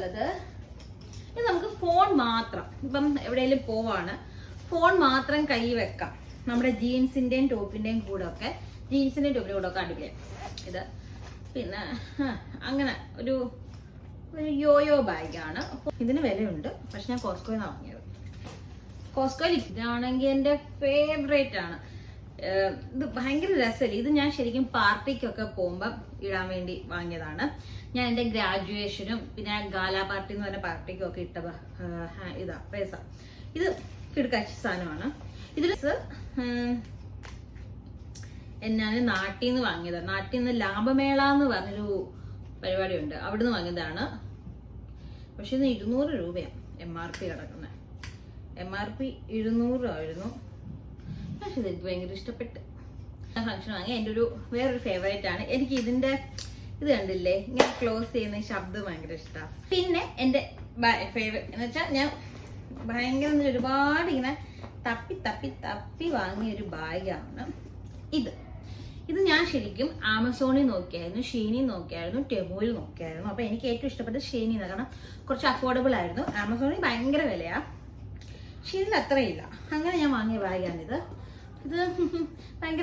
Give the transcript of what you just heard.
വന്നിട്ടുള്ളത് ഇത് നമുക്ക് ഫോൺ മാത്രം, ഇപ്പം എവിടെയെങ്കിലും പോവാണ്, ഫോൺ മാത്രം കൈ വെക്കാം. നമ്മുടെ ജീൻസിന്റെയും ടോപ്പിന്റെയും കൂടെ ഒക്കെ, ജീൻസിന്റെയും ടോപ്പിന്റെ കൂടെ ഒക്കെ അടിപൊളിയാണ് ഇത്. പിന്നെ അങ്ങനെ ഒരു യോയോ ബാഗാണ്. ഇതിന് വിലയുണ്ട്, പക്ഷെ ഞാൻ കോസ്കോയിൽ നിന്നാണ് വാങ്ങിയത്. കോസ്കോയിൽ ഇതാണെങ്കിൽ എൻ്റെ ഫേവറേറ്റ് ആണ്. ഇത് ഭയങ്കര രസമല്ലേ. ഇത് ഞാൻ ശരിക്കും പാർട്ടിക്കൊക്കെ പോകുമ്പോൾ ഇടാൻ വേണ്ടി വാങ്ങിയതാണ്. ഞാൻ എൻ്റെ ഗ്രാജുവേഷനും പിന്നെ ഗാല പാർട്ടി എന്ന് പറഞ്ഞ പാർട്ടിക്കും ഒക്കെ ഇട്ട ഇതാ പേസ. ഇത് കിടക്കാച്ച സാധനമാണ്. ഇതിൽ എന്നാണ് നാട്ടിൽ നിന്ന് വാങ്ങിയതാണ്. നാട്ടിൽ നിന്ന് ലാഭമേള എന്ന് പറഞ്ഞൊരു പരിപാടിയുണ്ട്, അവിടുന്ന് വാങ്ങിയതാണ്. പക്ഷെ ഇത് 200 രൂപയാണ് MRP കിടക്കുന്നത്. MRP 200 ആയിരുന്നു. പക്ഷെ ഇതെനിക്ക് ഭയങ്കര ഇഷ്ടപ്പെട്ട് ഫംഗ്ഷൻ വാങ്ങി. എൻ്റെ വേറൊരു ഫേവറേറ്റ് ആണ്. എനിക്ക് ഇതിന്റെ ഇത് കണ്ടില്ലേ, ഇങ്ങനെ ക്ലോസ് ചെയ്യുന്ന ശബ്ദം ഭയങ്കര ഇഷ്ടമാണ്. പിന്നെ എൻ്റെ ഫേവറേറ്റ് എന്ന് വെച്ചാൽ ഞാൻ ഭയങ്കര ഒരുപാട് ഇങ്ങനെ തപ്പി തപ്പി തപ്പി വാങ്ങിയ ഒരു ബാഗാണ് ഇത് ഞാൻ ശരിക്കും ആമസോണിൽ നോക്കിയായിരുന്നു, ഷീനിൽ നോക്കിയായിരുന്നു, ടെമുവിൽ നോക്കിയായിരുന്നു. അപ്പൊ എനിക്ക് ഏറ്റവും ഇഷ്ടപ്പെട്ടത് ഷീനിൽ നിന്ന്, കാരണം കുറച്ച് അഫോർഡബിൾ ആയിരുന്നു. ആമസോണിൽ ഭയങ്കര വിലയാ, ഷീനിൽ അത്രയില്ല. അങ്ങനെ ഞാൻ വാങ്ങിയ ബാഗാണിത്. ഇത് ഭയങ്കര